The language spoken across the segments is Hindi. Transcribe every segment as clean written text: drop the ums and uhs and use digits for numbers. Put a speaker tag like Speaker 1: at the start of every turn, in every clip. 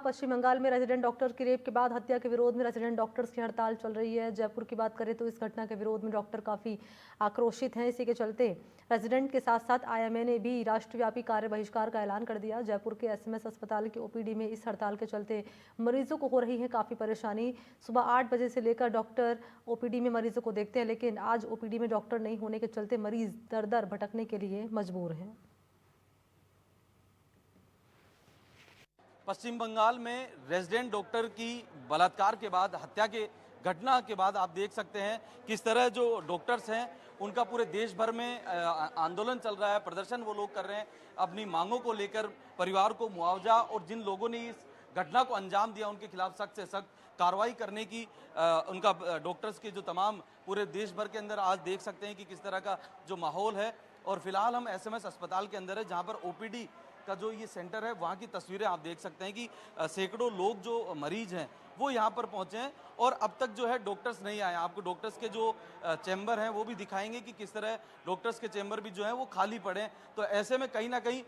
Speaker 1: पश्चिम बंगाल में रेजिडेंट डॉक्टर की रेप के बाद हत्या के विरोध में रेजिडेंट डॉक्टर्स की हड़ताल चल रही है। जयपुर की बात करें तो इस घटना के विरोध में डॉक्टर काफी आक्रोशित हैं। इसी के चलते रेजिडेंट के साथ साथ आईएमए ने भी राष्ट्रव्यापी कार्य बहिष्कार का ऐलान कर दिया। जयपुर के एसएमएस अस्पताल के ओपीडी में इस हड़ताल के चलते मरीजों को हो रही है काफी परेशानी। सुबह 8 बजे से लेकर डॉक्टर ओपीडी में मरीजों को देखते हैं, लेकिन आज ओपीडी में डॉक्टर नहीं होने के चलते मरीज दर दर भटकने के लिए मजबूर हैं।
Speaker 2: पश्चिम बंगाल में रेजिडेंट डॉक्टर की बलात्कार के बाद हत्या के घटना के बाद आप देख सकते हैं किस तरह जो डॉक्टर्स हैं उनका पूरे देश भर में आंदोलन चल रहा है, प्रदर्शन वो लोग कर रहे हैं अपनी मांगों को लेकर, परिवार को मुआवजा और जिन लोगों ने इस घटना को अंजाम दिया उनके खिलाफ सख्त से सख्त कार्रवाई करने की उनका डॉक्टर्स के जो तमाम पूरे देश भर के अंदर आज देख सकते हैं कि किस तरह का जो माहौल है। और फिलहाल हम एसएमएस अस्पताल के अंदर है जहां पर ओपीडी का जो ये सेंटर है वहाँ की तस्वीरें आप देख सकते हैं कि सैकड़ों लोग जो मरीज हैं वो यहाँ पर पहुँचे हैं और अब तक जो है डॉक्टर्स नहीं आए। आपको डॉक्टर्स के जो चैम्बर हैं वो भी दिखाएंगे कि किस तरह डॉक्टर्स के चैम्बर भी जो है वो खाली पड़े हैं। तो ऐसे में कहीं ना कहीं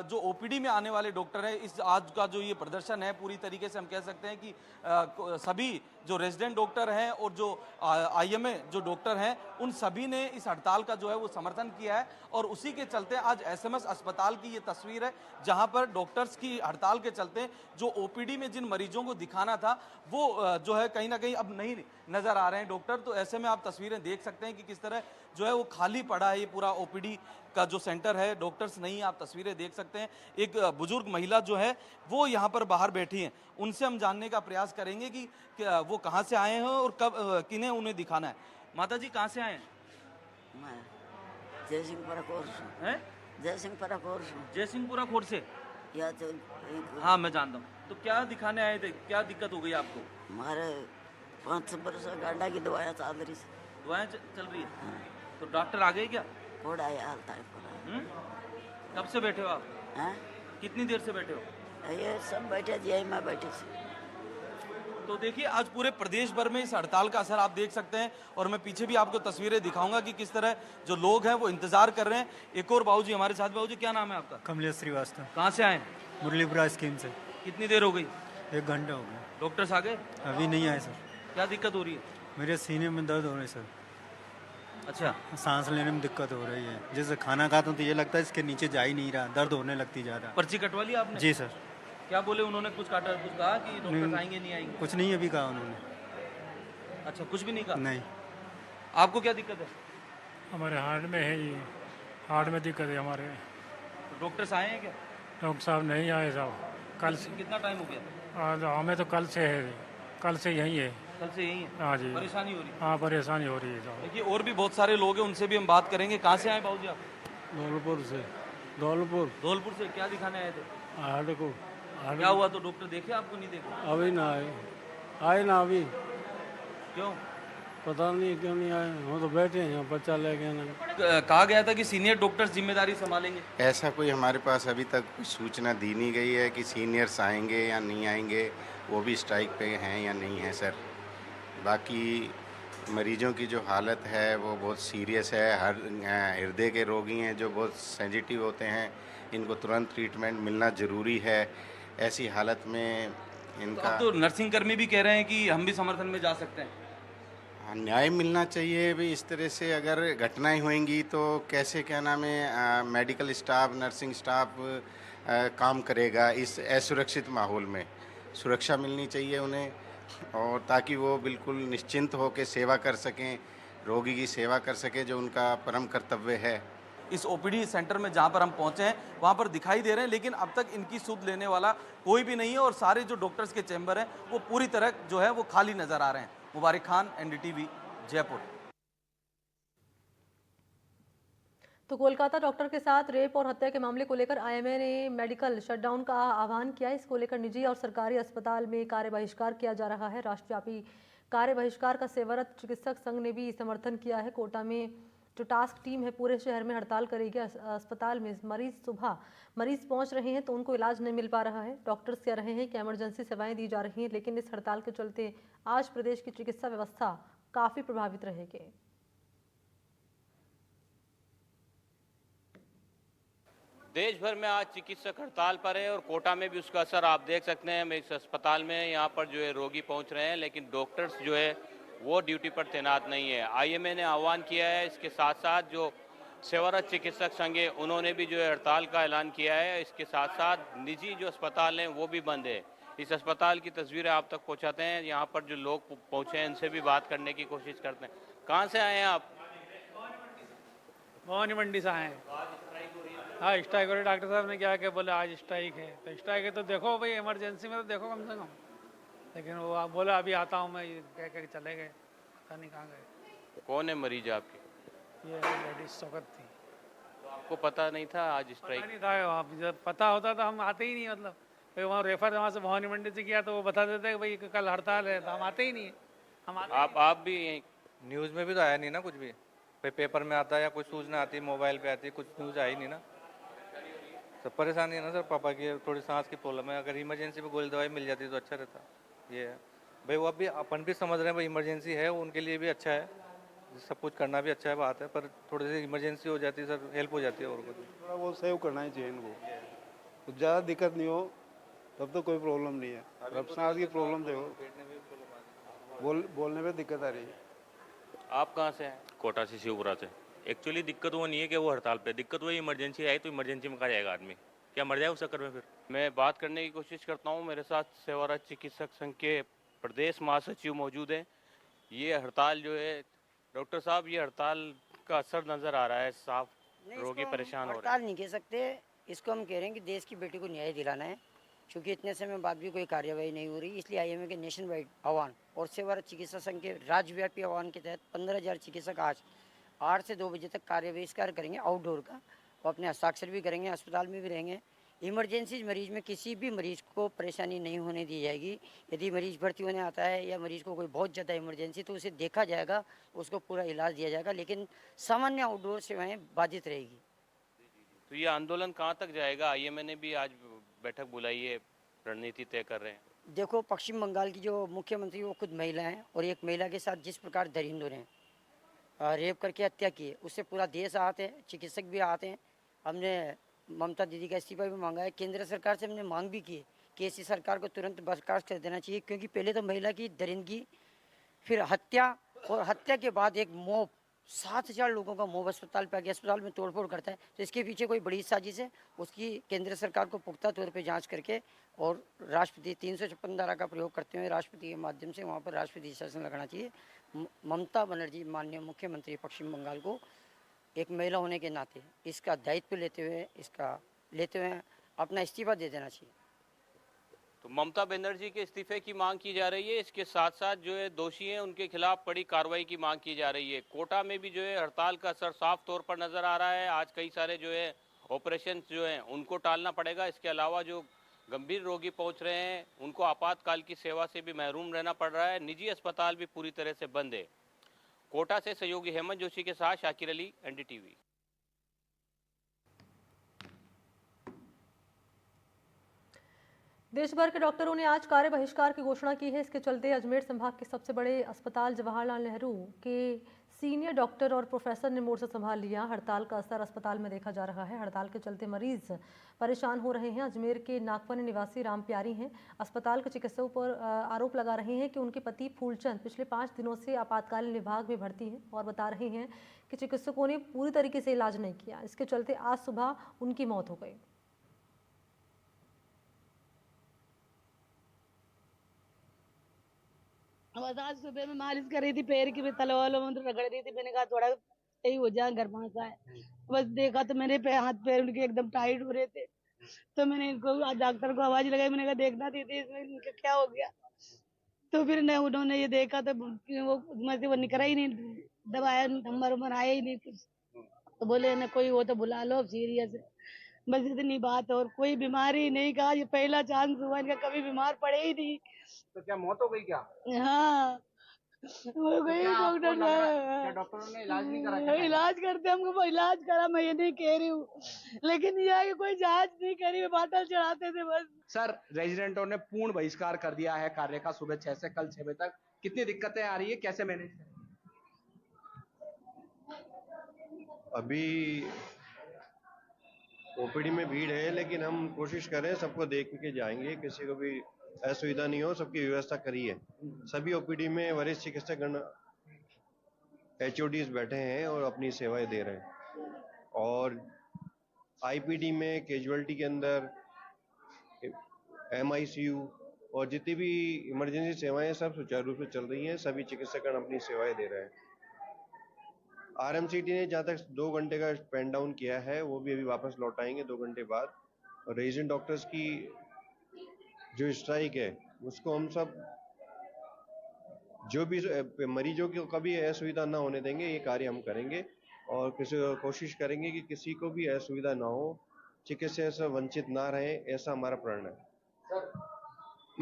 Speaker 2: जो ओपीडी में आने वाले डॉक्टर हैं, इस आज का जो ये प्रदर्शन है पूरी तरीके से हम कह सकते हैं कि सभी जो रेजिडेंट डॉक्टर हैं और जो आईएमए जो डॉक्टर हैं उन सभी ने इस हड़ताल का जो है वो समर्थन किया है। और उसी के चलते आज एसएमएस अस्पताल की ये तस्वीर है जहां पर डॉक्टर्स की हड़ताल के चलते जो ओपीडी में जिन मरीजों को दिखाना था वो जो है कहीं ना कहीं अब नहीं नजर आ रहे हैं डॉक्टर। तो ऐसे में आप तस्वीरें देख सकते हैं कि किस तरह जो है वो खाली पड़ा है ये पूरा ओपीडी का जो सेंटर है, डॉक्टर्स नहीं। आप तस्वीरें देख सकते हैं, एक बुजुर्ग महिला जो है वो यहाँ पर बाहर बैठी हैं, उनसे हम जानने का प्रयास करेंगे कि वो कहाँ से आए हैं और कब किन्हें उन्हें दिखाना है। माता जी कहाँ से आए हैं?
Speaker 3: मैं जयसिंहपुरा कोर्स
Speaker 2: हैं?
Speaker 3: जयसिंहपुरा कोर्स
Speaker 2: जयसिंहपुरा खोर से?
Speaker 3: या तो
Speaker 2: हाँ मैं जानता हूँ। तो क्या दिखाने आए थे, क्या दिक्कत हो गई आपको?
Speaker 3: हमारे 5 वर्ष गांडा की दवाया चाल रही से
Speaker 2: दवाएं चल रही है? तो डॉक्टर आ गए क्या?
Speaker 3: थोड़ा हालता है पूरा।
Speaker 2: कब से बैठे हो आप?
Speaker 3: हैं?
Speaker 2: कितनी देर से बैठे हो?
Speaker 3: ये सब बैठे जी, मैं बैठे से।
Speaker 2: तो देखिए आज पूरे प्रदेश भर में इस हड़ताल का असर आप देख सकते हैं और मैं पीछे भी आपको तस्वीरें दिखाऊंगा कि किस तरह जो लोग हैं वो इंतजार कर रहे हैं। एक और बाबूजी हमारे साथ। बाबूजी क्या नाम है आपका?
Speaker 4: कमलेश श्रीवास्तव।
Speaker 2: कहाँ से आए?
Speaker 4: मुरलीपुरा स्कीम से।
Speaker 2: कितनी देर हो गई?
Speaker 4: 1 घंटा हो गया।
Speaker 2: डॉक्टर्स आ गए?
Speaker 4: अभी नहीं आए सर।
Speaker 2: क्या दिक्कत हो रही है?
Speaker 4: मेरे सीने में दर्द हो रहा है सर।
Speaker 2: अच्छा,
Speaker 4: सांस लेने में दिक्कत हो रही है। जैसे खाना खाता हूँ तो ये लगता है इसके नीचे जा ही नहीं रहा, दर्द होने लगती ज़्यादा।
Speaker 2: पर्ची कटवा ली आपने?
Speaker 4: जी सर।
Speaker 2: क्या बोले उन्होंने? कुछ काटा, कुछ कहा कि डॉक्टर आएंगे नहीं आएंगे?
Speaker 4: कुछ नहीं अभी कहा उन्होंने।
Speaker 2: अच्छा, कुछ भी नहीं कहा?
Speaker 4: नहीं।
Speaker 2: आपको क्या दिक्कत है?
Speaker 5: हमारे हार्ट में है ये, हार्ट में दिक्कत है हमारे।
Speaker 2: तो डॉक्टर्स आए हैं क्या?
Speaker 5: डॉक्टर साहब नहीं आए साहब। कल से।
Speaker 2: कितना टाइम हो गया?
Speaker 5: आज हमें तो कल से है, कल से यही है।
Speaker 2: कल से यही है?
Speaker 5: हाँ जी।
Speaker 2: परेशानी हो रही है?
Speaker 5: हाँ परेशानी हो रही है साहब।
Speaker 2: देखिए और भी बहुत सारे लोग हैं, उनसे भी हम बात करेंगे। कहाँ से आए बाबूजी आप?
Speaker 5: धौलपुर से। धौलपुर।
Speaker 2: धौलपुर से। क्या दिखाने आए थे?
Speaker 5: हार्ट को।
Speaker 2: क्या हुआ? तो डॉक्टर देखे आपको? नहीं देखे?
Speaker 5: अभी ना आए ना अभी।
Speaker 2: क्यों?
Speaker 5: पता नहीं क्यों नहीं आए, हम तो बैठे हैं यहाँ, बच्चा ले गए ना।
Speaker 2: कहा गया था कि सीनियर डॉक्टर्स जिम्मेदारी संभालेंगे।
Speaker 6: ऐसा कोई हमारे पास अभी तक कोई सूचना दी नहीं गई है कि सीनियर्स आएंगे या नहीं आएंगे, वो भी स्ट्राइक पे हैं या नहीं है सर। बाकी मरीजों की जो हालत है वो बहुत सीरियस है। हृदय के रोगी हैं जो बहुत सेंसिटिव होते हैं, इनको तुरंत ट्रीटमेंट मिलना ज़रूरी है। ऐसी हालत में इनका
Speaker 2: अब तो नर्सिंग कर्मी भी कह रहे हैं कि हम भी समर्थन में जा सकते हैं।
Speaker 6: न्याय मिलना चाहिए भी। इस तरह से अगर घटनाएं होंगी तो कैसे, क्या नाम है, मेडिकल स्टाफ, नर्सिंग स्टाफ काम करेगा इस असुरक्षित माहौल में। सुरक्षा मिलनी चाहिए उन्हें, और ताकि वो बिल्कुल निश्चिंत होकर सेवा कर सकें, रोगी की सेवा कर सकें, जो उनका परम कर्तव्य है।
Speaker 2: इस ओपीडी सेंटर में जहां पर हम पहुंचे हैं वहां पर दिखाई दे रहे हैं, लेकिन अब तक इनकी सुध लेने वाला कोई भी नहीं है और सारे जो डॉक्टर्स के चैम्बर हैं वो पूरी तरह जो है वो खाली नजर आ रहे हैं। मुबारक खान, एनडीटीवी, जयपुर।
Speaker 1: तो कोलकाता डॉक्टर के साथ रेप और हत्या के मामले को लेकर आईएमए ने मेडिकल शटडाउन का आह्वान किया। इसको लेकर निजी और सरकारी अस्पताल में कार्य बहिष्कार किया जा रहा है। राष्ट्रव्यापी कार्य बहिष्कार का सेवारत चिकित्सक संघ ने भी समर्थन किया है। कोटा में जो टास्क टीम है पूरे शहर में हड़ताल करेगी। अस्पताल में मरीज पहुंच रहे हैं तो उनको इलाज नहीं मिल पा रहा है। डॉक्टर्स कह रहे हैं कि इमरजेंसी सेवाएं दी जा रही हैं, लेकिन इस हड़ताल के चलते आज प्रदेश की चिकित्सा व्यवस्था काफ़ी प्रभावित रहेगी।
Speaker 7: देश भर में आज चिकित्सक हड़ताल पर है और कोटा में भी उसका असर आप देख सकते हैं। इस अस्पताल में यहाँ पर जो है रोगी पहुँच रहे हैं, लेकिन डॉक्टर्स जो है वो ड्यूटी पर तैनात नहीं है। आईएमए ने आह्वान किया है, इसके साथ साथ जो सेवारत चिकित्सक संघ है उन्होंने भी जो है हड़ताल का ऐलान किया है। इसके साथ साथ निजी जो अस्पताल हैं वो भी बंद है। इस अस्पताल की तस्वीरें आप तक पहुँचाते हैं। यहाँ पर जो लोग पहुँचे हैं इनसे भी बात करने की कोशिश करते हैं। कहाँ से आए हैं आप?
Speaker 5: भवानी मंडी से आए हैं। हाँ, स्ट्राइक हो रही। डॉक्टर साहब ने क्या क्या बोले आज स्ट्राइक है, तो स्ट्राइक है तो देखो भाई, इमरजेंसी में तो देखो कम से कम। लेकिन वो आप बोला अभी आता हूँ मैं, ये कह के चले गए, पता नहीं कहाँ गए।
Speaker 7: कौन है मरीज आपके?
Speaker 5: ये लेडीज शौकत थी।
Speaker 7: तो आपको पता नहीं था आज
Speaker 5: पता
Speaker 7: स्ट्राइक?
Speaker 5: नहीं था वहाँ, जब पता होता तो हम आते ही नहीं। मतलब भाई वहाँ रेफर वहाँ से भवानी मंडी से किया तो वो बता देते कि भाई कल हड़ताल है, तो हम आते ही नहीं है। हम आते
Speaker 7: आप भी यहीं?
Speaker 8: न्यूज़ में भी तो आया नहीं ना कुछ भी। भाई पेपर में आता है या कुछ सूचना आती है, मोबाइल पे आती है, कुछ न्यूज़ आई नहीं ना। सब परेशानी है ना सर, पापा की थोड़ी सांस की प्रॉब्लम है। अगर इमरजेंसी में गोली दवाई मिल जाती तो अच्छा रहता। ये है भाई, वो अभी अपन भी समझ रहे हैं भाई, इमरजेंसी है उनके लिए भी अच्छा है, सब कुछ करना भी अच्छा है बात है, पर थोड़ी सी इमरजेंसी हो जाती है सर, हेल्प हो जाती है और कुछ।
Speaker 9: थोड़ा वो सेव करना ही चाहिए इनको, तो ज़्यादा दिक्कत नहीं हो तब तो कोई प्रॉब्लम नहीं है। अब सांस की प्रॉब्लम देखो, बोलने में दिक्कत आ रही है।
Speaker 7: आप कहाँ से हैं?
Speaker 10: कोटा से, शिवपुरा से। एक्चुअली दिक्कत वो नहीं है कि वो हड़ताल पे, दिक्कत वो इमरजेंसी आई तो इमरजेंसी में कहा जाएगा आदमी, क्या मर जाए उस चक्कर में फिर।
Speaker 7: मैं बात करने की कोशिश करता हूँ। मेरे साथ सेवारत चिकित्सक संघ के प्रदेश महासचिव मौजूद हैं। ये हड़ताल जो है, डॉक्टर साहब, ये हड़ताल का असर नज़र आ रहा है साफ, रोगी परेशान हो रहे हैं।
Speaker 3: हड़ताल नहीं कह सकते, इसको हम कह रहे हैं कि देश की बेटी को न्याय दिलाना है। क्योंकि इतने समय बाद भी कोई कार्यवाही नहीं हो रही, इसलिए आईएमए के नेशन वाइड आह्वान और सेवारत चिकित्सा संघ के राज्यव्यापी आह्वान के तहत 15,000 चिकित्सक आज 8 से 2 बजे तक कार्य बहिष्कार करेंगे आउटडोर का, और अपने हस्ताक्षर भी करेंगे, अस्पताल में भी रहेंगे। इमरजेंसी मरीज में किसी भी मरीज को परेशानी नहीं होने दी जाएगी। यदि मरीज भर्ती होने आता है या मरीज को कोई बहुत ज़्यादा इमरजेंसी, तो उसे देखा जाएगा, उसको पूरा इलाज दिया जाएगा, लेकिन सामान्य आउटडोर सेवाएं बाधित रहेगी।
Speaker 7: तो ये आंदोलन कहाँ तक जाएगा? आईएमए ने भी आज बैठक बुलाई है, रणनीति तय कर रहे हैं।
Speaker 3: देखो, पश्चिम बंगाल की जो मुख्यमंत्री वो खुद महिला हैं, और एक महिला के साथ जिस प्रकार दरिंदों ने रेप करके हत्या की है, उससे पूरा देश आते हैं, चिकित्सक भी आते हैं। हमने ममता दीदी का इस्तीफा भी मांगा है। केंद्र सरकार से हमने मांग भी की है कि ऐसी सरकार को तुरंत बर्खास्त कर देना चाहिए, क्योंकि पहले तो महिला की दरिंदगी, फिर हत्या, और हत्या के बाद एक मॉब, 7,000 लोगों का मॉब अस्पताल पे आके अस्पताल में तोड़फोड़ करता है। तो इसके पीछे कोई बड़ी साजिश है, उसकी केंद्र सरकार को पुख्ता तौर पे जांच करके, और राष्ट्रपति 356 धारा का प्रयोग करते हुए राष्ट्रपति के माध्यम से वहाँ पर राष्ट्रपति शासन लगाना चाहिए। ममता बनर्जी, माननीय मुख्यमंत्री पश्चिम बंगाल को, एक महिला होने के नाते इसका दायित्व लेते हुए अपना इस्तीफा दे देना चाहिए।
Speaker 7: तो ममता बनर्जी के इस्तीफे की मांग की जा रही है। इसके साथ साथ जो है दोषी हैं उनके खिलाफ कड़ी कार्रवाई की मांग की जा रही है। कोटा में भी जो है हड़ताल का असर साफ तौर पर नजर आ रहा है। आज कई सारे जो है ऑपरेशन जो हैं उनको टालना पड़ेगा। इसके अलावा जो गंभीर रोगी पहुंच रहे हैं उनको आपातकाल की सेवा से भी महरूम रहना पड़ रहा है। निजी अस्पताल भी पूरी तरह से बंद है। कोटा से सहयोगी हेमंत जोशी के साथ शाकिर अली, एनडीटीवी।
Speaker 1: देश भर के डॉक्टरों ने आज कार्य बहिष्कार की घोषणा की है। इसके चलते अजमेर संभाग के सबसे बड़े अस्पताल जवाहरलाल नेहरू के सीनियर डॉक्टर और प्रोफेसर ने मोर्चा संभाल लिया। हड़ताल का असर अस्पताल में देखा जा रहा है। हड़ताल के चलते मरीज परेशान हो रहे हैं। अजमेर के नागपन निवासी राम प्यारी हैं। अस्पताल के चिकित्सकों पर आरोप लगा रहे हैं कि उनके पति फूलचंद पिछले 5 दिनों से आपातकालीन विभाग में भर्ती हैं, और बता रहे हैं कि चिकित्सकों ने पूरी तरीके से इलाज नहीं किया। इसके चलते आज सुबह उनकी मौत हो गई।
Speaker 11: बस आज सुबह में मालिश कर रही थी, पैर की भी तलवालों में रगड़ रही थी। मैंने कहा थोड़ा यही हो जाए, घर पहुंचा है। बस देखा तो मेरे हाथ पैर उनके एकदम टाइट हो रहे थे। तो मैंने इनको डॉक्टर को आवाज लगाई, मैंने कहा देखना दीदी इसमें इनका क्या हो गया। तो फिर उन्होंने ये देखा तो वो उसमें से वो निकला ही नहीं, दबाया, नंबर उम्र आया ही नहीं कुछ। तो बोले ना कोई हो तो बुला लो, सीरियस है। बस इतनी बात, और कोई बीमारी नहीं। कहा ये पहला चांस हुआ, इनका कभी बीमार पड़े ही नहीं।
Speaker 12: तो क्या मौत हो गई क्या?
Speaker 11: हाँ, हो गई। डॉक्टर
Speaker 12: क्या डॉक्टरों ने इलाज नहीं करा?
Speaker 11: इलाज करते, हमको इलाज करा, मैं ये नहीं कह रही हूँ, लेकिन ये है कि कोई जांच नहीं करी, बाटल चढ़ाते थे बस।
Speaker 12: सर, रेजिडेंटों ने पूर्ण बहिष्कार कर दिया है कार्य का सुबह 6 से कल 6 बजे तक। कितनी दिक्कतें आ रही है, कैसे मैनेज करें?
Speaker 13: अभी ओपीडी में भीड़ है, लेकिन हम कोशिश करें सबको देख के जाएंगे, किसी को भी असुविधा नहीं हो, सबकी व्यवस्था करी है। सभी ओपीडी में वरिष्ठ चिकित्सकगण HODs बैठे हैं और अपनी सेवाएं दे रहे हैं। और आईपीडी में कैजुअलिटी के अंदर MICU और जितनी भी इमरजेंसी सेवाएं सब सुचारू रूप से चल रही हैं। सभी चिकित्सकगण अपनी सेवाएं दे रहे हैं। RMCT ने जहाँ तक 2 घंटे का पेन डाउन किया है, वो भी अभी वापस लौट आएंगे 2 घंटे बाद। और रेजिडेंट डॉक्टर्स की जो स्ट्राइक है, उसको हम सब जो भी मरीजों को कभी असुविधा ना होने देंगे, ये कार्य हम करेंगे। और कोशिश करेंगे कि किसी को भी असुविधा ना हो, चिकित्सा से वंचित ना रहे, ऐसा हमारा प्रण है।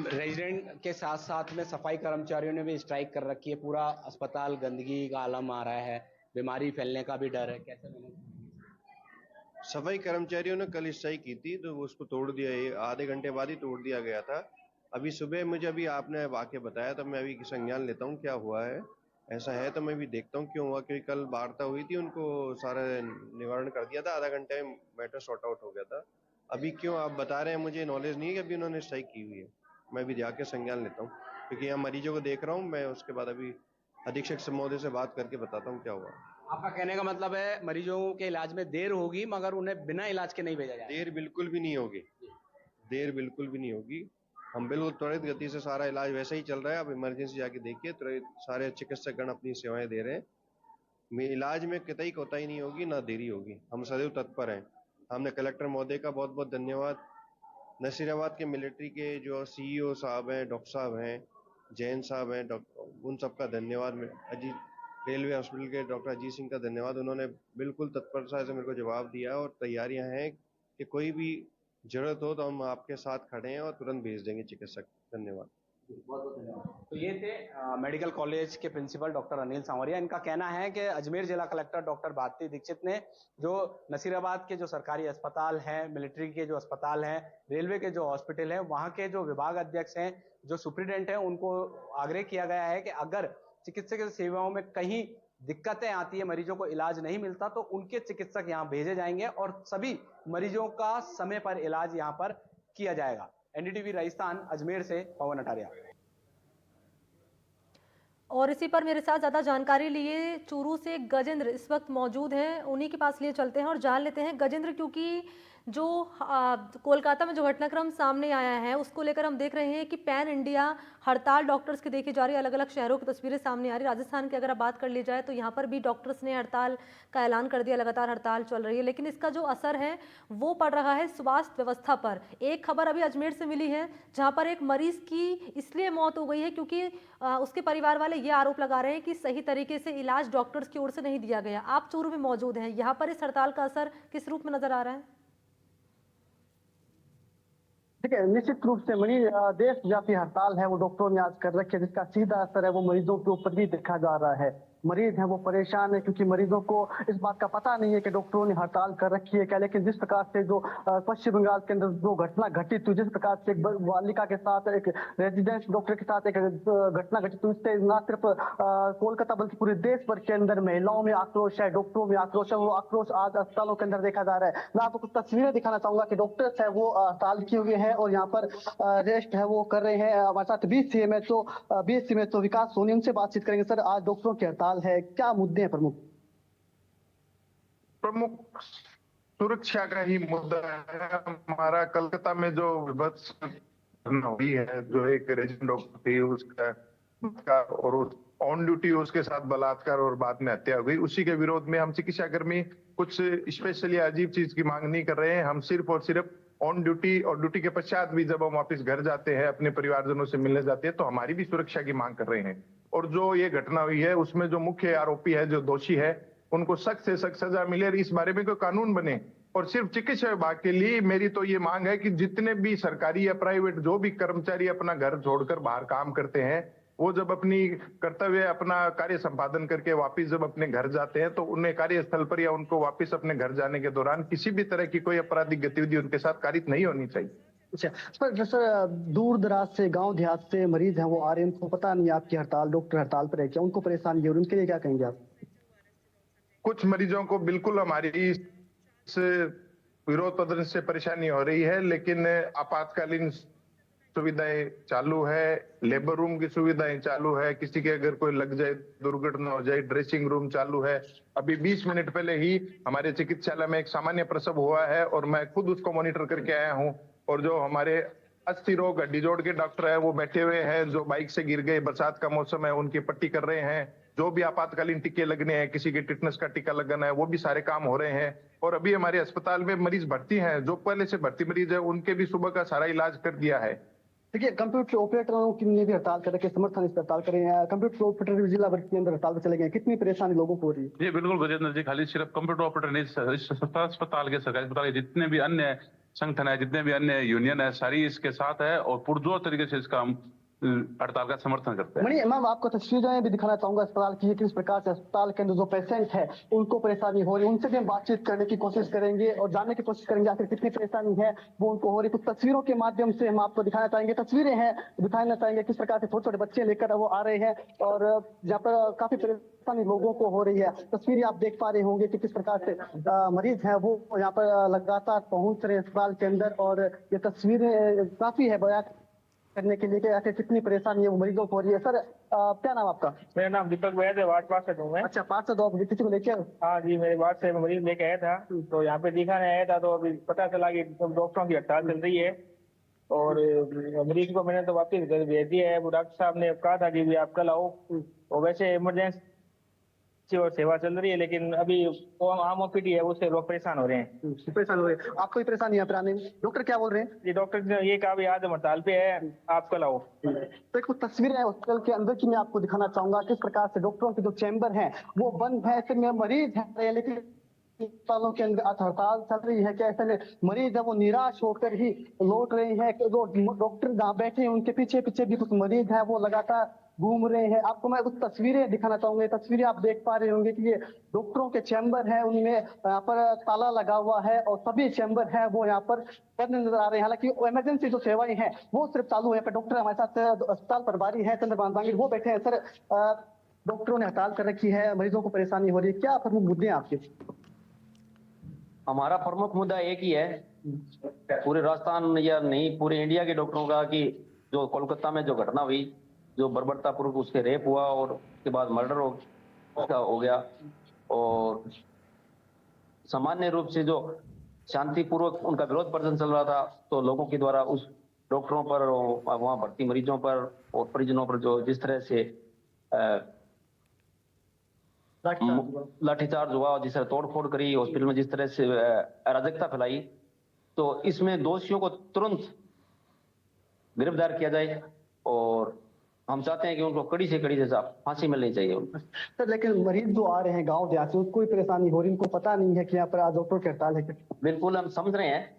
Speaker 12: रेजिडेंट के साथ साथ में सफाई कर्मचारियों ने भी स्ट्राइक कर रखी है। पूरा अस्पताल गंदगी का आलम आ रहा है, बीमारी फैलने का भी डर है, कैसे मैनेज?
Speaker 13: सफाई कर्मचारियों ने कल स्ट्राइक की थी, तो उसको तोड़ दिया, ये आधे घंटे बाद ही तोड़ दिया गया था। अभी सुबह मुझे अभी आपने वाकया बताया, तो मैं अभी संज्ञान लेता हूँ क्या हुआ है। ऐसा है तो मैं भी देखता हूँ क्यों हुआ, क्योंकि कल वार्ता हुई थी, उनको सारा निवारण कर दिया था, आधा घंटे में मैटर सॉर्ट आउट हो गया था। अभी क्यों आप बता रहे हैं, मुझे नॉलेज नहीं है कि अभी उन्होंने स्ट्राइक की हुई है। मैं भी जाके संज्ञान लेता हूँ, क्योंकि यहाँ मरीजों को देख रहा हूँ मैं। उसके बाद अभी अधीक्षक महोदय से बात करके बताता हूँ क्या हुआ।
Speaker 12: आपका कहने का मतलब है मरीजों के इलाज में देर होगी, मगर उन्हें बिना इलाज के नहीं भेजा जाएगा?
Speaker 13: देर बिल्कुल भी नहीं होगी, देर बिल्कुल भी नहीं होगी। हम बिल्कुल त्वरित गति से सारा इलाज वैसे ही चल रहा है। आप इमरजेंसी जाके देखिए, त्वरित सारे चिकित्सकगण अपनी सेवाएं दे रहे हैं। इलाज में कतई कोताही नहीं होगी, ना देरी होगी। हम सदैव तत्पर हैं। हमने कलेक्टर महोदय का बहुत बहुत धन्यवाद, नसीराबाद के मिलिट्री के जो CEO साहब हैं, डॉक्टर साहब हैं, जैन साहब हैं, उन सबका धन्यवाद। रेलवे हॉस्पिटल के डॉक्टर अजीत सिंह का धन्यवाद। उन्होंने बिल्कुल तत्परता से मेरे को जवाब दिया और तैयारियां हैं कि कोई भी जरूरत हो तो हम आपके साथ खड़े हैं और तुरंत भेज देंगे चिकित्सक। धन्यवाद।
Speaker 12: बहुत बहुत धन्यवाद। तो ये थे मेडिकल कॉलेज के प्रिंसिपल डॉक्टर अनिल सांवरिया। इनका कहना है कि अजमेर जिला कलेक्टर डॉक्टर भारती दीक्षित ने जो नसीराबाद के जो सरकारी अस्पताल हैं, मिलिट्री के जो अस्पताल हैं, रेलवे के जो हॉस्पिटल हैं, वहां के जो विभाग अध्यक्ष हैं, जो सुप्रिटेंडेंट हैं, उनको आग्रह किया गया है कि अगर चिकित्सकीय सेवाओं में कहीं दिक्कतें आती है, मरीजों को इलाज नहीं मिलता, तो उनके चिकित्सक यहाँ भेजे जाएंगे और सभी मरीजों का समय पर इलाज यहाँ पर किया जाएगा। NDTV राजस्थान अजमेर से पवन अटारिया।
Speaker 1: और इसी पर मेरे साथ ज़्यादा जानकारी लिए चूरू से गजेंद्र इस वक्त मौजूद हैं, उन्हीं के पास लिए चलते हैं और जान लेते हैं गजेंद्र, क्योंकि जो कोलकाता में जो घटनाक्रम सामने आया है उसको लेकर हम देख रहे हैं कि पैन इंडिया हड़ताल डॉक्टर्स की देखी जा रही है। अलग अलग शहरों की तस्वीरें सामने आ रही। राजस्थान की अगर आप बात कर ली जाए तो यहाँ पर भी डॉक्टर्स ने हड़ताल का ऐलान कर दिया, लगातार हड़ताल चल रही है, लेकिन इसका जो असर है वो पड़ रहा है स्वास्थ्य व्यवस्था पर। एक खबर अभी अजमेर से मिली है जहाँ पर एक मरीज की इसलिए मौत हो गई है क्योंकि उसके परिवार वाले ये आरोप लगा रहे हैं कि सही तरीके से इलाज डॉक्टर्स की ओर से नहीं दिया गया। आप चूरू में मौजूद हैं, यहाँ पर इस हड़ताल का असर किस रूप में नजर आ रहा है?
Speaker 14: ठीक है, निश्चित रूप से मरीज देशव्यापी हड़ताल है वो डॉक्टरों ने आज कर रखी है, जिसका सीधा असर है वो मरीजों के ऊपर भी देखा जा रहा है। मरीज हैं वो परेशान है क्योंकि मरीजों को इस बात का पता नहीं है कि डॉक्टरों ने हड़ताल कर रखी है क्या। लेकिन जिस प्रकार से जो पश्चिम बंगाल के अंदर जो घटना घटित हुई, जिस प्रकार से एक बालिका के साथ, एक रेजिडेंट डॉक्टर के साथ एक घटना घटित हुई, इससे न सिर्फ कोलकाता बल्कि पूरे देश भर के अंदर महिलाओं में आक्रोश है, डॉक्टरों में आक्रोश है। वो आक्रोश आज अस्पतालों के अंदर देखा जा रहा है। मैं आपको कुछ तस्वीरें दिखाना चाहूंगा कि डॉक्टर्स है वो हड़ताल किए हुए हैं और यहाँ पर रेस्ट है वो कर रहे हैं। हमारे साथ BSc विकास सोनी, उनसे बातचीत करेंगे। सर, आज डॉक्टरों की हड़ताल है, क्या मुद्दे हैं प्रमुख?
Speaker 15: प्रमुख सुरक्षा का ही मुद्दा है हमारा। कलकत्ता में जो विभत्स घटना हुई है, जो एक रेजिडेंट डॉक्टर थी उसका और उस ऑन ड्यूटी उसके साथ बलात्कार और बाद में हत्या हो गई, उसी के विरोध में हम चिकित्सा कर्मी कुछ स्पेशली अजीब चीज की मांग नहीं कर रहे हैं। हम सिर्फ और सिर्फ ऑन ड्यूटी और ड्यूटी के पश्चात भी जब हम वापस घर जाते हैं, अपने परिवारजनों से मिलने जाते हैं, तो हमारी भी सुरक्षा की मांग कर रहे हैं। और जो ये घटना हुई है उसमें जो मुख्य आरोपी है, जो दोषी है, उनको सख्त से सख्त सजा मिले और इस बारे में कोई कानून बने। और सिर्फ चिकित्सा विभाग के लिए मेरी तो ये मांग है कि जितने भी सरकारी या प्राइवेट जो भी कर्मचारी अपना घर छोड़कर बाहर काम करते हैं, वो जब अपनी कर्तव्य, अपना कार्य संपादन करके वापिस जब अपने घर जाते हैं, तो उन्हें कार्यस्थल पर या उनको वापिस अपने घर जाने के दौरान किसी भी तरह की कोई आपराधिक गतिविधि उनके साथ कारित नहीं होनी चाहिए।
Speaker 14: अच्छा सर, दूर दराज से, गांव देहात से मरीज हैं वो आ रहे हैं, उनको पता नहीं आपकी हड़ताल, डॉक्टर हड़ताल पर है क्या, उनको परेशानी है और उनके लिए क्या कहेंगे आप?
Speaker 15: कुछ मरीजों को बिल्कुल हमारी विरोध प्रदर्शन से परेशानी हो रही है, लेकिन आपातकालीन सुविधाएं चालू है, लेबर रूम की सुविधाएं चालू है, किसी के अगर कोई लग जाए, दुर्घटना हो जाए, ड्रेसिंग रूम चालू है। अभी 20 मिनट पहले ही हमारे चिकित्सालय में एक सामान्य प्रसव हुआ है और मैं खुद उसको मॉनिटर करके आया हूं। और जो हमारे अस्थि रोग हड्डी जोड़ के डॉक्टर है वो बैठे हुए हैं, जो बाइक से गिर गए, बरसात का मौसम है, उनकी पट्टी कर रहे हैं। जो भी आपातकालीन टीके लगने हैं, किसी के टिटनेस का टीका लगाना है, वो भी सारे काम हो रहे हैं। और अभी हमारे अस्पताल में मरीज भर्ती हैं, जो पहले से भर्ती मरीज है उनके भी सुबह का सारा इलाज कर दिया है।
Speaker 14: देखिए, कंप्यूटर ऑपरेटरों की ने भी हड़ताल कर रखी है, समर्थन इस पर हड़ताल करे हैं। कंप्यूटर ऑपरेटर भी जिला भर के अंदर हड़ताल पर चले गए, कितनी परेशानी लोगों को हो रही है?
Speaker 16: जी बिल्कुल गजेंद्र जी, खाली सिर्फ कंप्यूटर ऑपरेटर नहीं, अस्पताल के सरकारी अस्पताल के जितने भी अन्य संगठन है, जितने भी अन्य यूनियन है, सारी इसके साथ है और पुरजोर तरीके से इसका हम हड़ताल का समर्थन करते हैं।
Speaker 14: मणि मैम, आपको तस्वीरें भी दिखाना चाहूंगा अस्पताल की, किस प्रकार से अस्पताल के अंदर जो पेशेंट है उनको परेशानी हो रही है। उनसे भी हम बातचीत करने की कोशिश करेंगे और जानने की कोशिश करेंगे आखिर कितनी परेशानी है वो उनको हो रही। कुछ तस्वीरों के माध्यम से हम आपको दिखाना चाहेंगे, तस्वीरें हैं, दिखाना चाहेंगे किस प्रकार से छोटे छोटे बच्चे लेकर वो आ रहे हैं और यहाँ पर काफी परेशानी लोगों को हो रही है। तस्वीरें आप देख पा रहे होंगे कि किस प्रकार से मरीज है वो यहाँ पर लगातार पहुंच रहे हैं अस्पताल के अंदर। और ये तस्वीरें काफी है बयान करने के लिए कि आखिर कितनी परेशानी है वो मरीजों को हो रही है। सर, क्या नाम आपका?
Speaker 17: मेरा नाम दीपक वैद्य है, वार्ड पार्षद हूँ मैं।
Speaker 14: अच्छा, पार्षद हो, किसी को लेके?
Speaker 17: हाँ जी, मेरे वार्ड से मरीज लेके आया था, तो यहाँ पे दिखाने आया था, तो अभी पता चला कि डॉक्टरों की हड़ताल चल रही है और मरीज को मैंने तो वापिस घर भेज दिया है। वो डॉक्टर साहब ने कहा था कि आप कल आओ, और वैसे इमरजेंसी और सेवा चल रही है, लेकिन अभी वो आम ओपीडी है, उससे लोग परेशान हो रहे हैं।
Speaker 14: परेशान हो रहे हैं, आपको भी परेशानी यहाँ पर आने में? डॉक्टर क्या बोल रहे हैं?
Speaker 17: ये डॉक्टर ने ये कहा भी आज हम हड़ताल पे है, आप कल आओ।
Speaker 14: तो कुछ तस्वीरें हैं हॉस्पिटल के अंदर की मैं आपको दिखाना चाहूंगा, किस प्रकार से डॉक्टरों के जो चैम्बर हैं वो बंद है। ऐसे में मरीज है, लेकिन अस्पतालों के अंदर हड़ताल चल रही है। क्या ऐसे में मरीज है वो निराश होकर ही लौट रहे हैं? जो डॉक्टर जहाँ बैठे हैं उनके पीछे पीछे भी कुछ मरीज है वो लगातार घूम रहे हैं। आपको मैं कुछ तस्वीरें दिखाना चाहूंगा। तस्वीरें आप देख पा रहे होंगे कि ये डॉक्टरों के चैम्बर है, उनमें यहाँ पर ताला लगा हुआ है और सभी चैम्बर है वो यहाँ पर बंद नजर आ रहे हैं। हालांकि इमरजेंसी जो सेवाएं हैं वो सिर्फ चालू है। पर डॉक्टर हमारे साथ अस्पताल प्रभारी है चंद्रभान बांगिर, वो बैठे हैं। सर, डॉक्टरों ने हड़ताल कर रखी है, मरीजों को परेशानी हो रही है, क्या प्रमुख मुद्दे हैं आपके?
Speaker 18: हमारा प्रमुख मुद्दा एक ही है पूरे राजस्थान या नहीं पूरे इंडिया के डॉक्टरों का, कि जो कोलकाता में जो घटना हुई, जो बर्बरतापूर्वक उसके रेप हुआ और उसके बाद मर्डर हो गया, और सामान्य रूप से जो शांतिपूर्वक उनका विरोध प्रदर्शन चल रहा था, तो लोगों के द्वारा उस डॉक्टरों पर, वहाँ भर्ती मरीजों पर और परिजनों पर जो जिस तरह से लाठीचार्ज हुआ, जिस तरह तोड़फोड़ करी हॉस्पिटल में, जिस तरह से अराजकता फैलाई, तो इसमें दोषियों को तुरंत गिरफ्तार किया जाए और हम चाहते हैं कि उनको कड़ी से कड़ी सजा फांसी मिलनी चाहिए उनको।
Speaker 14: सर, लेकिन मरीज जो आ रहे हैं गांव देहात से, उसको भी परेशानी हो रही है, उनको पता नहीं है कि यहाँ पर आज डॉक्टर की हड़ताल है।
Speaker 18: बिल्कुल हम समझ रहे हैं,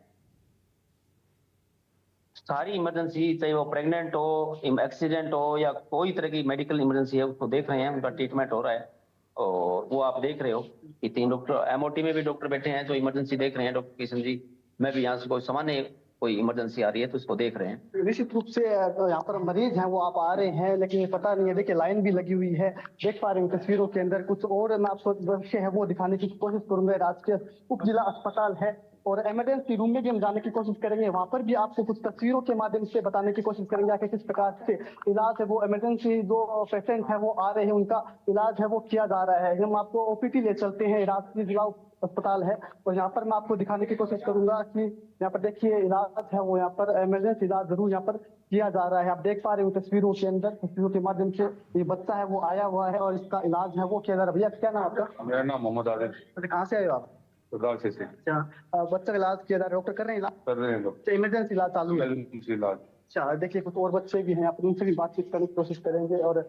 Speaker 18: सारी इमरजेंसी, चाहे वो प्रेग्नेंट हो, एक्सीडेंट हो या कोई तरह की मेडिकल इमरजेंसी है, उसको देख रहे हैं, उनका ट्रीटमेंट हो रहा है। और वो आप देख रहे हो कि 3 डॉक्टर एमओटी में भी डॉक्टर बैठे हैं जो इमरजेंसी देख रहे हैं। डॉक्टर किशन जी, मैं भी यहाँ से कोई सामान्य कोई इमरजेंसी आ रही है तो उसको देख रहे हैं।
Speaker 14: निश्चित रूप से यहाँ पर मरीज हैं वो आप आ रहे हैं, लेकिन ये पता नहीं है। देखिए, लाइन भी लगी हुई है, देख पा रहे हैं तस्वीरों के अंदर। कुछ और मैं आपको दृश्य है वो दिखाने की कोशिश करूंगा। राजकीय उप जिला अस्पताल है और इमरजेंसी रूम में भी हम जाने की कोशिश करेंगे, वहां पर भी आपको कुछ तस्वीरों के माध्यम से बताने की कोशिश करेंगे कि किस प्रकार से इलाज है वो इमरजेंसी जो पेशेंट है वो आ रहे हैं उनका इलाज है वो किया जा रहा है। हम आपको ओपीडी ले चलते हैं, राजकीय जिला अस्पताल है और यहाँ पर मैं आपको दिखाने की कोशिश करूंगा कि यहाँ पर देखिए इलाज है वो यहाँ पर इमरजेंसी इलाज जरूर यहाँ पर किया जा रहा है। आप देख पा रहे हो तस्वीरों के अंदर, तस्वीरों के माध्यम से ये बच्चा है वो आया हुआ है और इसका इलाज है वो किया जा रहा है। भैया, क्या नाम आपका?
Speaker 16: मेरा नाम मोहम्मद आदिल।
Speaker 14: कहाँ से आए हो आप?
Speaker 16: गाँव से।
Speaker 14: अच्छा, बच्चे का इलाज किया जा रहा है, डॉक्टर कर रहे हैं इलाज?
Speaker 16: कर रहे हैं डॉक्टर,
Speaker 14: इमरजेंसी इलाज चालू है।
Speaker 16: इलाज।
Speaker 14: अच्छा, देखिए कुछ और बच्चे भी हैं, आप उनसे भी बातचीत करने की कोशिश करेंगे। और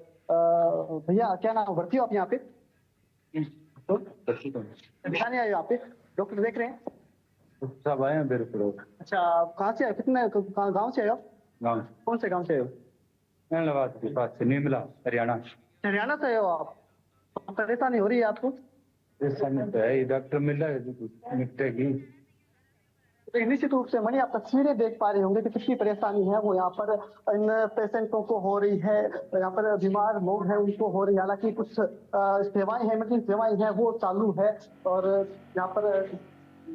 Speaker 14: भैया, क्या नाम, भर्ती हो आप यहाँ पे? दिखाने आए हो यहाँ पे, डॉक्टर देख रहे हैं?
Speaker 16: सब आए हैं बिल्कुल।
Speaker 14: अच्छा, कहाँ से आए, कितने गाँव से आए हो?
Speaker 16: गाँव।
Speaker 14: कौन से गाँव से आए हो?
Speaker 16: इलाहाबाद के पास से, नीमला, हरियाणा।
Speaker 14: हरियाणा से आए हो आप? परेशानी हो रही है आपको?
Speaker 16: तो है, डॉक्टर मिल रहा है निपटेगी।
Speaker 14: निश्चित रूप से मणि, आप तस्वीरें देख पा रहे होंगे कि कितनी परेशानी है वो यहाँ पर इन पेशेंटों को हो रही है। यहाँ पर बीमार लोग हैं उनको हो रही है। हालांकि कुछ सेवाएं हैं, इमरजेंसी सेवाएं हैं वो चालू है और यहाँ पर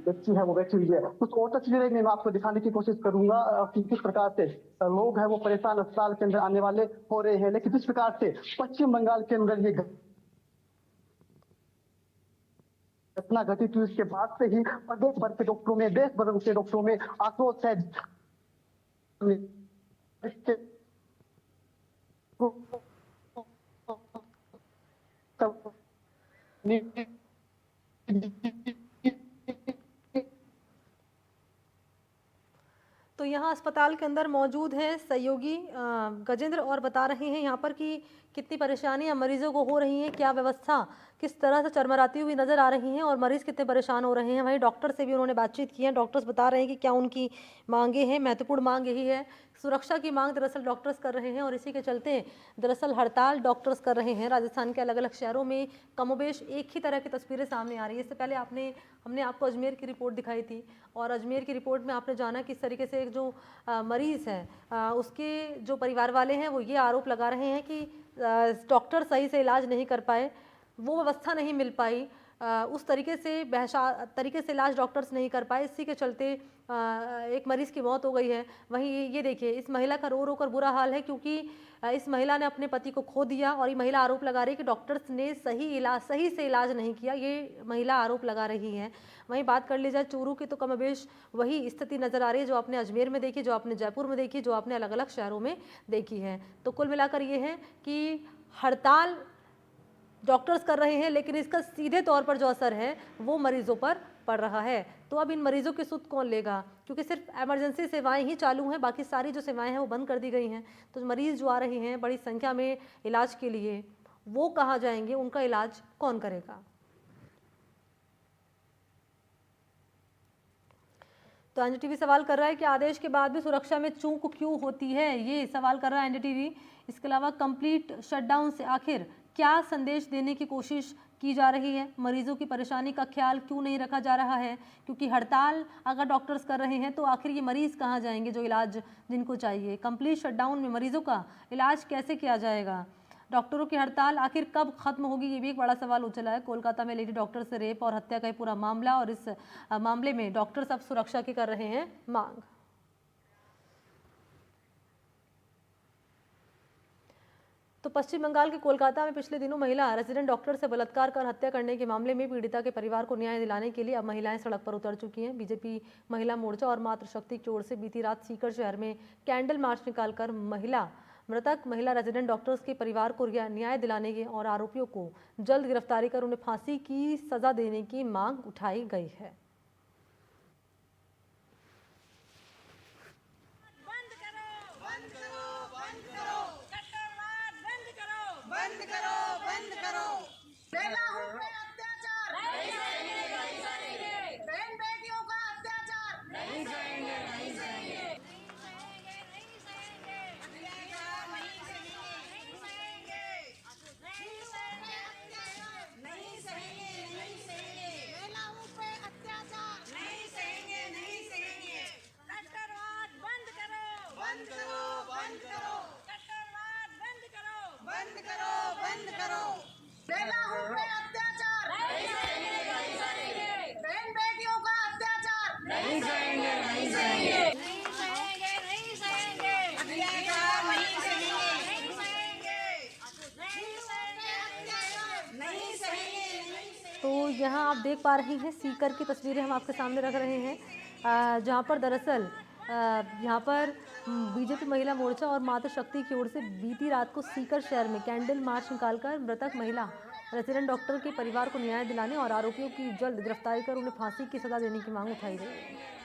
Speaker 14: बच्ची है वो बैठी हुई है। कुछ और तस्वीरें मैं आपको दिखाने की कोशिश करूंगा कि किस प्रकार से लोग हैं वो परेशान अस्पताल के अंदर आने वाले हो रहे हैं। लेकिन जिस प्रकार से पश्चिम बंगाल के अंदर ये घटना घटित हुई उसके बाद से ही प्रदेश भर के डॉक्टरों में, देश भर के डॉक्टरों में आक्रोश है।
Speaker 1: तो यहाँ अस्पताल के अंदर मौजूद हैं सहयोगी गजेंद्र और बता रहे हैं यहाँ पर कि कितनी परेशानियाँ मरीजों को हो रही हैं, क्या व्यवस्था किस तरह से चरमराती हुई नज़र आ रही हैं और मरीज़ कितने परेशान हो रहे हैं। वहीं डॉक्टर से भी उन्होंने बातचीत की है। डॉक्टर्स बता रहे हैं कि क्या उनकी मांगे हैं। महत्वपूर्ण मांग यही है, सुरक्षा की मांग दरअसल डॉक्टर्स कर रहे हैं और इसी के चलते दरअसल हड़ताल डॉक्टर्स कर रहे हैं। राजस्थान के अलग अलग शहरों में कमोबेश एक ही तरह की तस्वीरें सामने आ रही है। इससे पहले हमने आपको अजमेर की रिपोर्ट दिखाई थी और अजमेर की रिपोर्ट में आपने जाना किस तरीके से एक जो मरीज़ है उसके जो परिवार वाले हैं वो ये आरोप लगा रहे हैं कि डॉक्टर सही से इलाज नहीं कर पाए, वो व्यवस्था नहीं मिल पाई, उस तरीके से इलाज डॉक्टर्स नहीं कर पाए। इसी के चलते एक मरीज़ की मौत हो गई है। वहीं ये देखिए इस महिला का रो रो कर बुरा हाल है क्योंकि इस महिला ने अपने पति को खो दिया और ये महिला आरोप लगा रही है कि डॉक्टर्स ने सही से इलाज नहीं किया, ये महिला आरोप लगा रही है। वहीं बात कर ली जाए चूरू की तो कमोबेश वही स्थिति नज़र आ रही है जो आपने अजमेर में देखी, जो आपने जयपुर में देखी, जो आपने अलग अलग शहरों में देखी है। तो कुल मिलाकर ये है कि हड़ताल डॉक्टर्स कर रहे हैं लेकिन इसका सीधे तौर पर जो असर है वो मरीजों पर पड़ रहा है। तो अब इन मरीजों की सुध कौन लेगा, क्योंकि सिर्फ इमरजेंसी सेवाएं ही चालू हैं, बाकी सारी जो सेवाएं हैं वो बंद कर दी गई हैं। तो मरीज जो आ रहे हैं बड़ी संख्या में इलाज के लिए, वो कहाँ जाएंगे, उनका इलाज कौन करेगा। तो एनडीटीवी सवाल कर रहा है कि आदेश के बाद भी सुरक्षा में चूक क्यों होती है, ये सवाल कर रहा है एनडीटीवी। इसके अलावा कंप्लीट शटडाउन से आखिर क्या संदेश देने की कोशिश की जा रही है, मरीजों की परेशानी का ख्याल क्यों नहीं रखा जा रहा है, क्योंकि हड़ताल अगर डॉक्टर्स कर रहे हैं तो आखिर ये मरीज़ कहाँ जाएंगे जो इलाज जिनको चाहिए। कंप्लीट शटडाउन में मरीजों का इलाज कैसे किया जाएगा, डॉक्टरों की हड़ताल आखिर कब खत्म होगी, ये भी एक बड़ा सवाल उछला है। कोलकाता में लेडी डॉक्टर से रेप और हत्या का ये पूरा मामला और इस मामले में डॉक्टर्स अब सुरक्षा की कर रहे हैं मांग। तो पश्चिम बंगाल के कोलकाता में पिछले दिनों महिला रेजिडेंट डॉक्टर से बलात्कार कर हत्या करने के मामले में पीड़िता के परिवार को न्याय दिलाने के लिए अब महिलाएं सड़क पर उतर चुकी हैं। बीजेपी महिला मोर्चा और मातृशक्ति की ओर से बीती रात सीकर शहर में कैंडल मार्च निकालकर मृतक महिला रेजिडेंट डॉक्टर्स के परिवार को न्याय दिलाने के और आरोपियों को जल्द गिरफ्तारी कर उन्हें फांसी की सजा देने की मांग उठाई गई है। तो यहाँ आप देख पा रहे हैं सीकर की तस्वीरें हम आपके सामने रख रहे हैं, जहाँ पर दरअसल यहाँ पर बीजेपी महिला मोर्चा और मातृशक्ति की ओर से बीती रात को सीकर शहर में कैंडल मार्च निकालकर मृतक महिला रेजिडेंट डॉक्टर के परिवार को न्याय दिलाने और आरोपियों की जल्द गिरफ्तारी कर उन्हें फांसी की सजा देने की मांग उठाई गई है।